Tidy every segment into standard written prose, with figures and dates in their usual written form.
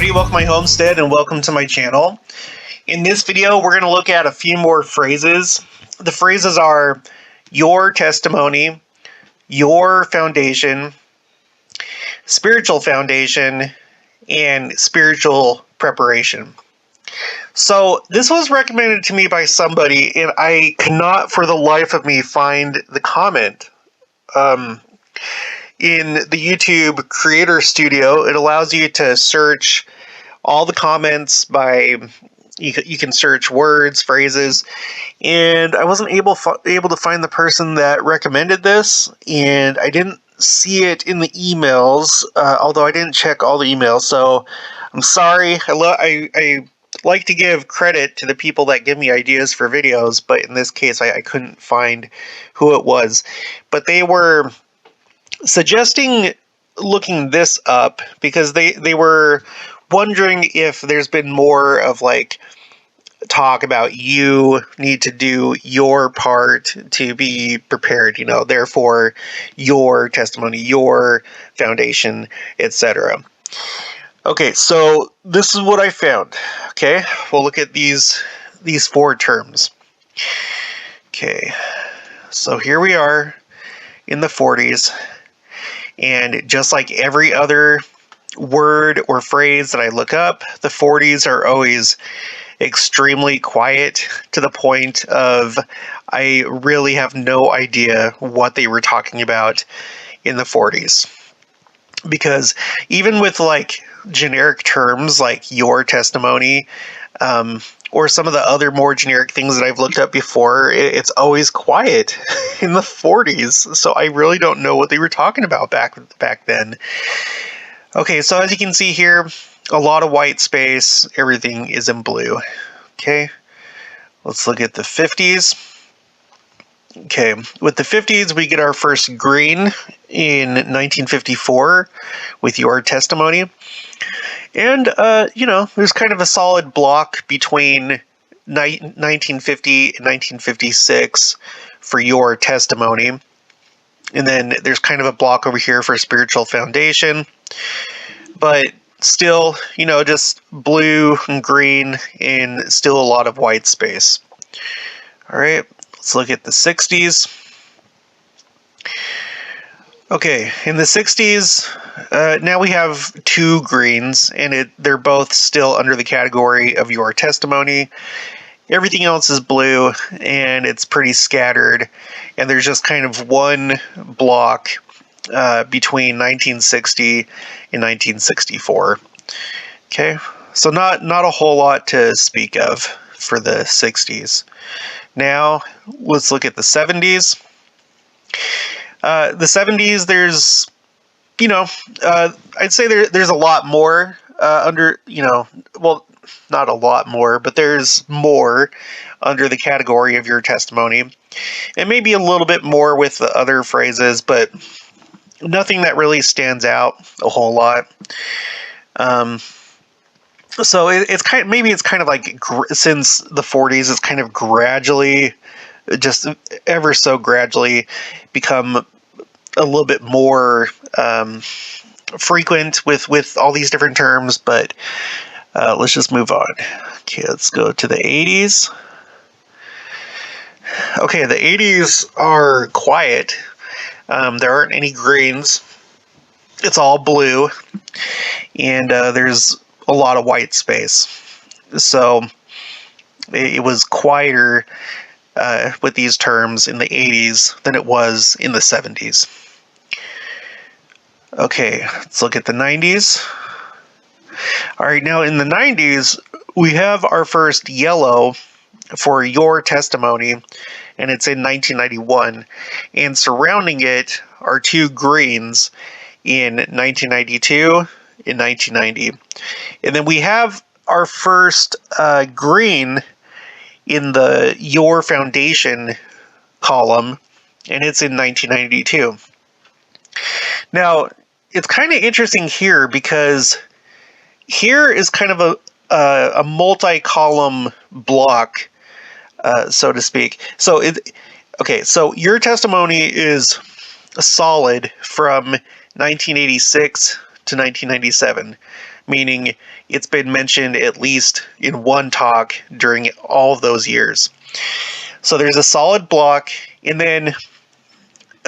everybody, welcome to my homestead and welcome to my channel. In this video, we're going to look at a few more phrases. The phrases are your testimony, your foundation, spiritual foundation, and spiritual preparation. So this was recommended to me by somebody, and I cannot for the life of me find the comment. In the YouTube Creator Studio, it allows you to search all the comments by, you can search words, phrases, and I wasn't able to find the person that recommended this, and I didn't see it in the emails, although I didn't check all the emails, so I'm sorry. I like to give credit to the people that give me ideas for videos, but in this case I couldn't find who it was. But they were suggesting looking this up because they were wondering if there's been more of like talk about you need to do your part to be prepared, therefore your testimony, your foundation, etc. Okay, so this is what I found. Okay, we'll look at these four terms. Okay, so here we are in the 40s, and just like every other word or phrase that I look up, the 40s are always extremely quiet to the point of I really have no idea what they were talking about in the 40s. Because even with like generic terms like your testimony, or some of the other more generic things that I've looked up before, it's always quiet in the 40s. So I really don't know what they were talking about back then. Okay, so as you can see here, a lot of white space, everything is in blue. Okay, let's look at the 50s. Okay, with the 50s, we get our first green in 1954 with your testimony. And, there's kind of a solid block between 1950 and 1956 for your testimony. And then there's kind of a block over here for spiritual foundation. But still, just blue and green and still a lot of white space. All right, let's look at the 60s. Okay, in the 60s, now we have two greens, and they're both still under the category of your testimony. Everything else is blue, and it's pretty scattered, and there's just kind of one block between 1960 and 1964. Okay, so not a whole lot to speak of for the 60s. Now, let's look at the 70s. The 70s, there's, I'd say there's a lot more well, not a lot more, but there's more under the category of your testimony. And maybe a little bit more with the other phrases, but nothing that really stands out a whole lot. So it's kind of like since the 40s, it's kind of gradually, just ever so gradually, become a little bit more frequent with all these different terms. But let's just move on. Okay, let's go to the 80s. Okay, the 80s are quiet. There aren't any greens. It's all blue, and there's a lot of white space. So it was quieter with these terms in the 80s than it was in the 70s. Okay, let's look at the 90s. All right, now in the 90s, we have our first yellow for your testimony, and it's in 1991. And surrounding it are two greens in 1992 and 1990. And then we have our first green in the your foundation column, and it's in 1992. Now, it's kind of interesting here because here is kind of a multi-column block, so to speak. So so your testimony is solid from 1986 to 1997. meaning it's been mentioned at least in one talk during all of those years. So there's a solid block, and then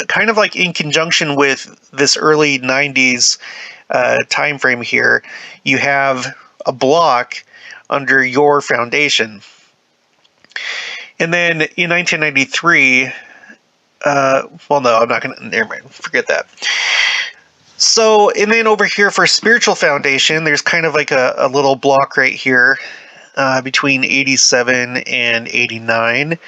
kind of like in conjunction with this early 90s time frame here, you have a block under your foundation. And then in 1993, well, no, I'm not going to, never mind, forget that. So, and then over here for spiritual foundation, there's kind of like a little block right here between 87 and 89.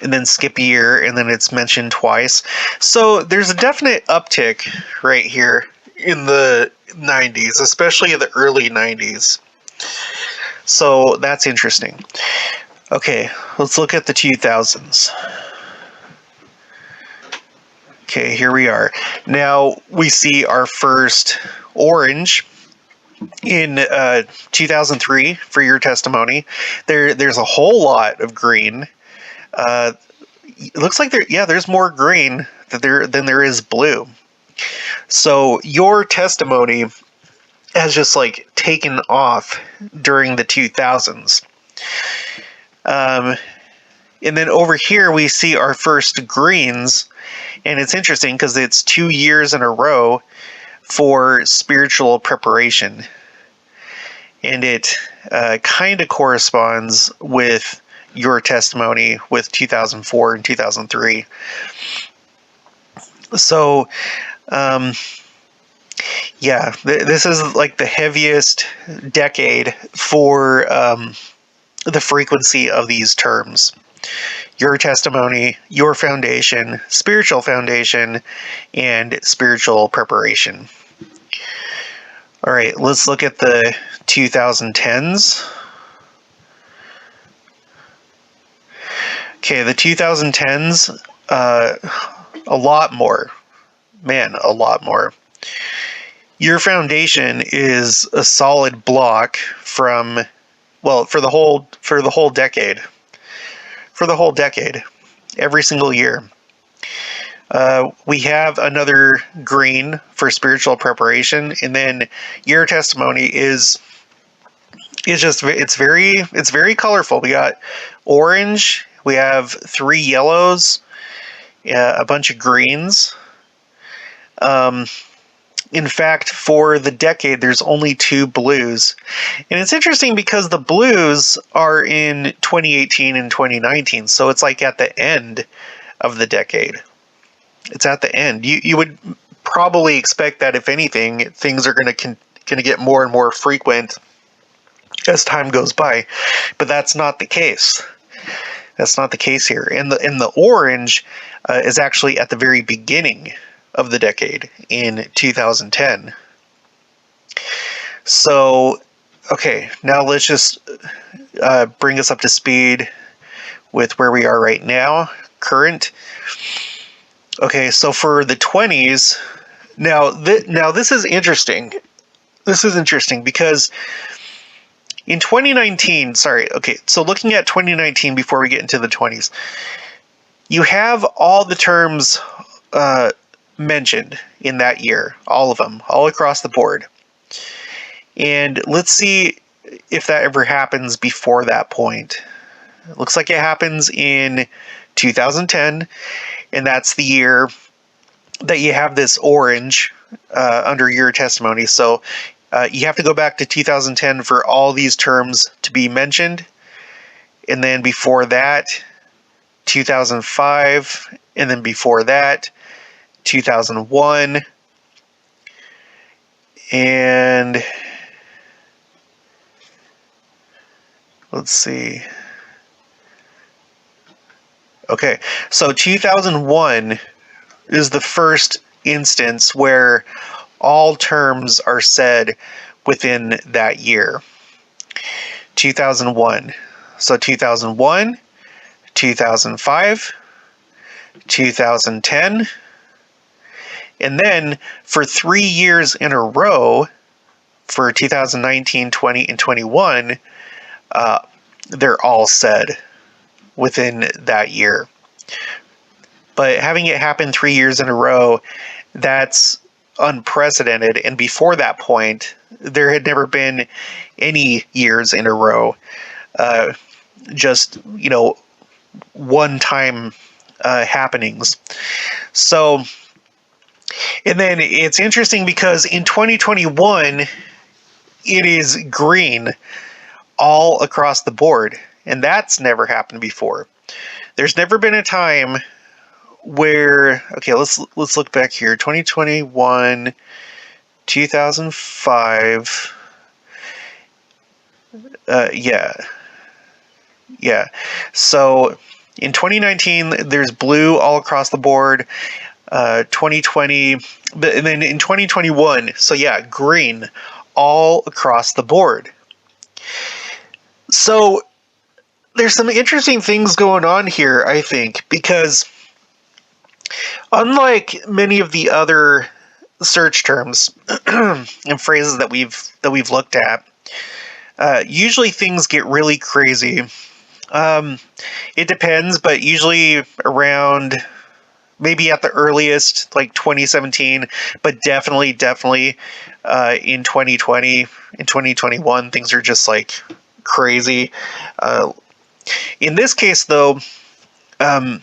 And then skip a year, and then it's mentioned twice. So there's a definite uptick right here in the 90s, especially the early 90s. So that's interesting. Okay, let's look at the 2000s. Okay, here we are. Now we see our first orange in 2003 for your testimony. There's a whole lot of green. It looks like there's more green than there is blue. So your testimony has just like taken off during the 2000s. And then over here we see our first greens, and it's interesting because it's 2 years in a row for spiritual preparation. And it kind of corresponds with your testimony with 2004 and 2003. So, yeah, this is like the heaviest decade for the frequency of these terms. Your testimony, your foundation, spiritual foundation, and spiritual preparation. All right, let's look at the 2010s. Okay, the 2010s, a lot more. Man, a lot more. Your foundation is a solid block from, well, for the whole decade. For the whole decade, every single year. We have another green for spiritual preparation, and then your testimony is just, it's very colorful. We got orange, we have 3 yellows, a bunch of greens. In fact, for the decade, there's only 2 blues. And it's interesting because the blues are in 2018 and 2019, so it's like at the end of the decade. It's at the end. You would probably expect that, if anything, things are going to get more and more frequent as time goes by, but that's not the case. That's not the case here. And the orange is actually at the very beginning of the decade in 2010. So, okay, now let's just bring us up to speed with where we are right now, current. Okay, so for the 20s, now this is interesting. This is interesting because in 2019, so looking at 2019 before we get into the 20s, you have all the terms mentioned in that year, all of them, all across the board. And let's see if that ever happens before that point. It looks like it happens in 2010, and that's the year that you have this orange under your testimony. So you have to go back to 2010 for all these terms to be mentioned. And then before that, 2005, and then before that, 2001, and let's see. Okay, so 2001 is the first instance where all terms are said within that year. 2001. So 2001, 2005, 2010, and then for 3 years in a row, for 2019, 20, and 21, they're all said within that year. But having it happen 3 years in a row, that's unprecedented. And before that point, there had never been any years in a row, just, one-time happenings. So, and then it's interesting because in 2021, it is green all across the board, and that's never happened before. There's never been a time where, okay, let's look back here. 2021, 2005. Yeah. So in 2019, there's blue all across the board. 2020, and then in 2021, so yeah, green all across the board. So there's some interesting things going on here, I think, because unlike many of the other search terms and phrases that we've looked at, usually things get really crazy. It depends, but usually around, maybe at the earliest, like 2017, but definitely in 2020, in 2021, things are just like crazy. In this case, though, the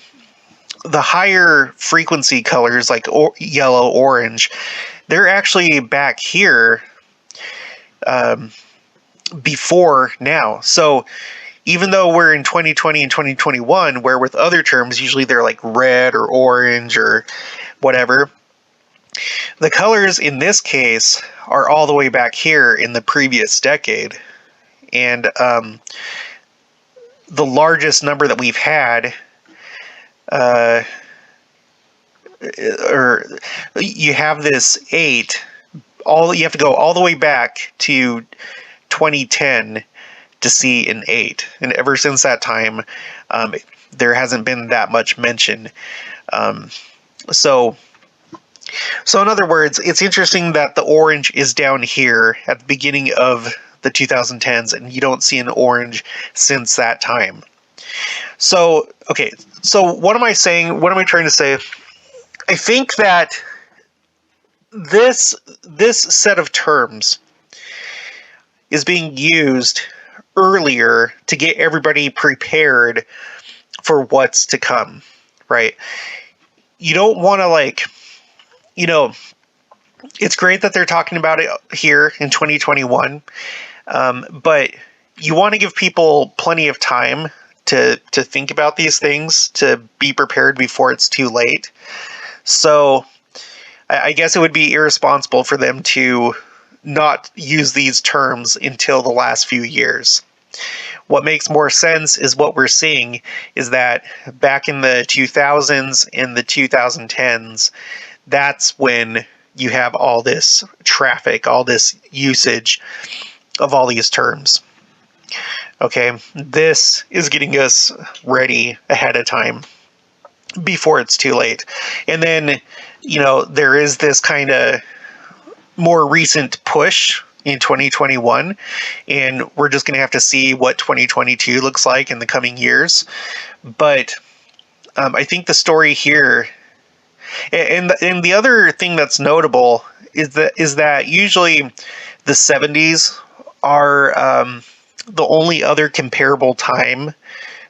higher frequency colors like yellow, orange, they're actually back here before now. So even though we're in 2020 and 2021, where with other terms, usually they're like red or orange or whatever, the colors in this case are all the way back here in the previous decade. And the largest number that we've had, or you have this 8, you have to go all the way back to 2010 to see an 8, and ever since that time, there hasn't been that much mention. So in other words, it's interesting that the orange is down here at the beginning of the 2010s, and you don't see an orange since that time. So, okay, so what am I saying? What am I trying to say? I think that this set of terms is being used earlier to get everybody prepared for what's to come, right? You don't want to it's great that they're talking about it here in 2021, but you want to give people plenty of time to think about these things, to be prepared before it's too late. So I guess it would be irresponsible for them to not use these terms until the last few years. What makes more sense is what we're seeing is that back in the 2000s and the 2010s, that's when you have all this traffic, all this usage of all these terms. Okay, this is getting us ready ahead of time before it's too late. And then, there is this kind of more recent push in 2021, and we're just going to have to see what 2022 looks like in the coming years. But I think the story here, and the other thing that's notable is that usually the 70s are the only other comparable time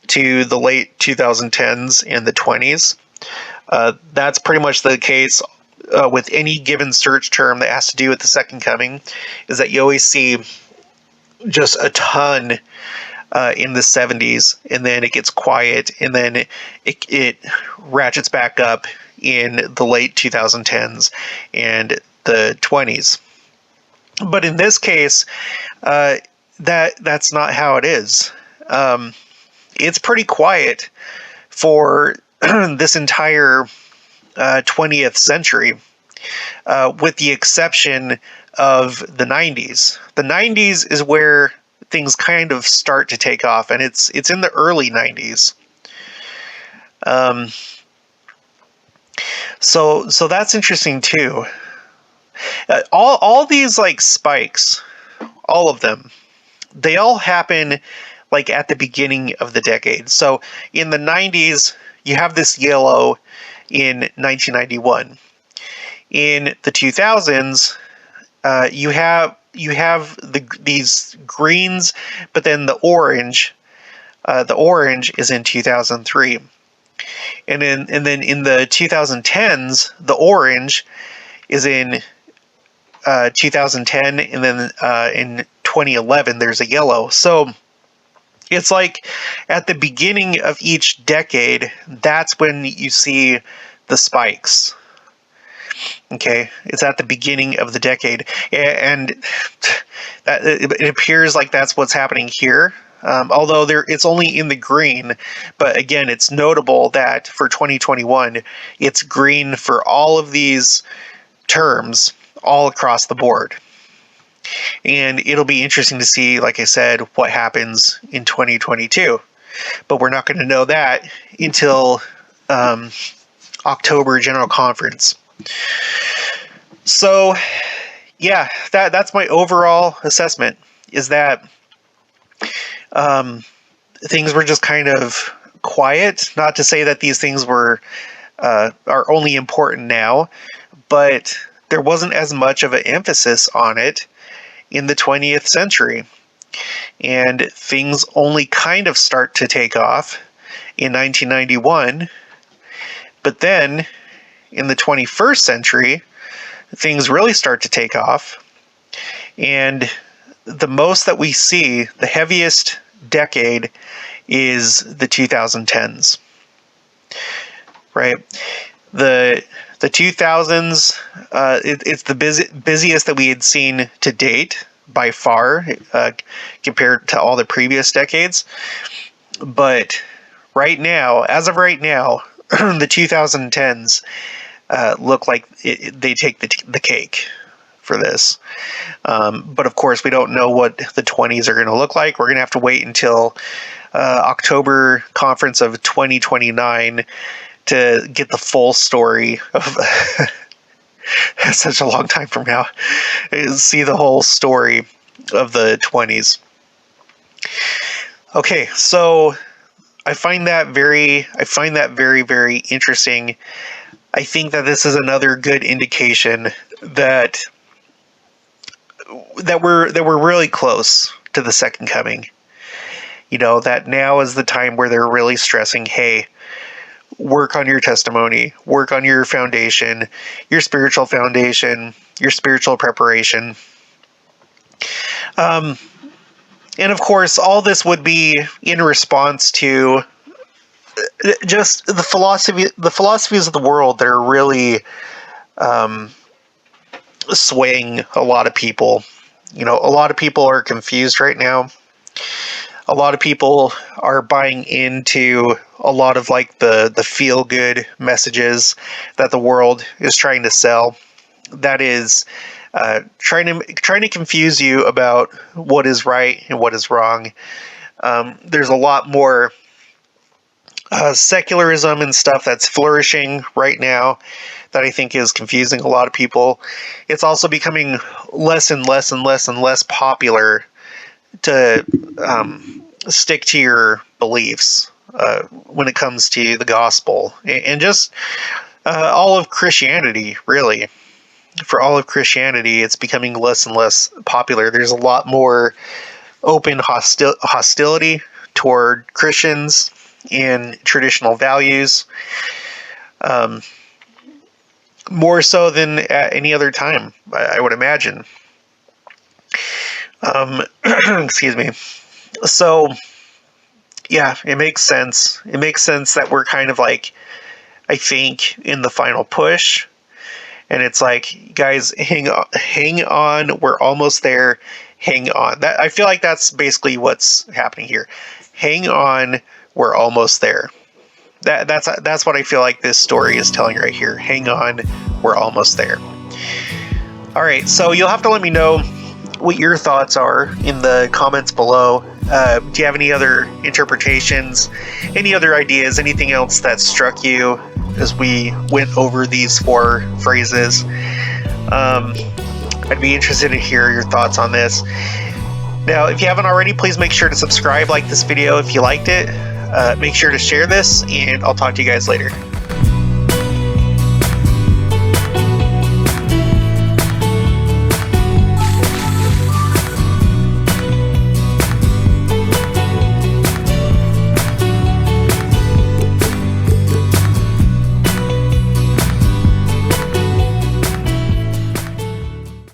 to the late 2010s and the 20s. That's pretty much the case with any given search term that has to do with the second coming, is that you always see just a ton in the 70s, and then it gets quiet, and then it ratchets back up in the late 2010s and the 20s. But in this case, that's not how it is. It's pretty quiet for this entire 20th century, with the exception of the 90s. The 90s is where things kind of start to take off, and it's in the early 90s. So that's interesting too. All these like spikes, all of them, they all happen like at the beginning of the decade. So in the 90s, you have this yellow in 1991. In the 2000s, you have these greens, but then the orange is in 2003, and then in the 2010s, the orange is in 2010, and then in 2011 there's a yellow. So it's like at the beginning of each decade, that's when you see the spikes. Okay, it's at the beginning of the decade, and it appears like that's what's happening here. Although it's only in the green, but again, it's notable that for 2021, it's green for all of these terms all across the board. And it'll be interesting to see, like I said, what happens in 2022. But we're not going to know that until October General Conference. So, yeah, that's my overall assessment, is that things were just kind of quiet. Not to say that these things are only important now, but there wasn't as much of an emphasis on it in the 20th century. And things only kind of start to take off in 1991. But then in the 21st century, things really start to take off. And the most that we see, the heaviest decade, is the 2010s. Right? The 2000s, it's the busiest that we had seen to date by far, compared to all the previous decades. But right now, as of right now, the 2010s look like they take the cake for this. But of course, we don't know what the 20s are going to look like. We're going to have to wait until October conference of 2029 to get the full story of that's such a long time from now. See the whole story of the 20s. Okay, so I find that very, very interesting. I think that this is another good indication that we're really close to the second coming. You know, that now is the time where they're really stressing, hey, work on your testimony, work on your foundation, your spiritual foundation, your spiritual preparation. And of course, all this would be in response to just the philosophies of the world that are really swaying a lot of people. You know, a lot of people are confused right now. A lot of people are buying into a lot of like the feel-good messages that the world is trying to sell. That is trying to confuse you about what is right and what is wrong. There's a lot more secularism and stuff that's flourishing right now that I think is confusing a lot of people. It's also becoming less and less and less and less popular to stick to your beliefs when it comes to the gospel and just all of Christianity, really. For all of Christianity, it's becoming less and less popular. There's a lot more open hostility toward Christians and traditional values, more so than at any other time, I would imagine. Excuse me. So, yeah, it makes sense. It makes sense that we're kind of like, I think, in the final push. And it's like, guys, hang on. We're almost there. Hang on. I feel like that's basically what's happening here. Hang on. We're almost there. That's what I feel like this story is telling right here. Hang on. We're almost there. All right. So you'll have to let me know what your thoughts are in the comments below. Do you have any other interpretations, any other ideas, anything else that struck you as we went over these 4 phrases? I'd be interested to hear your thoughts on this. Now, if you haven't already, please make sure to subscribe, like this video if you liked it. Make sure to share this, and I'll talk to you guys later.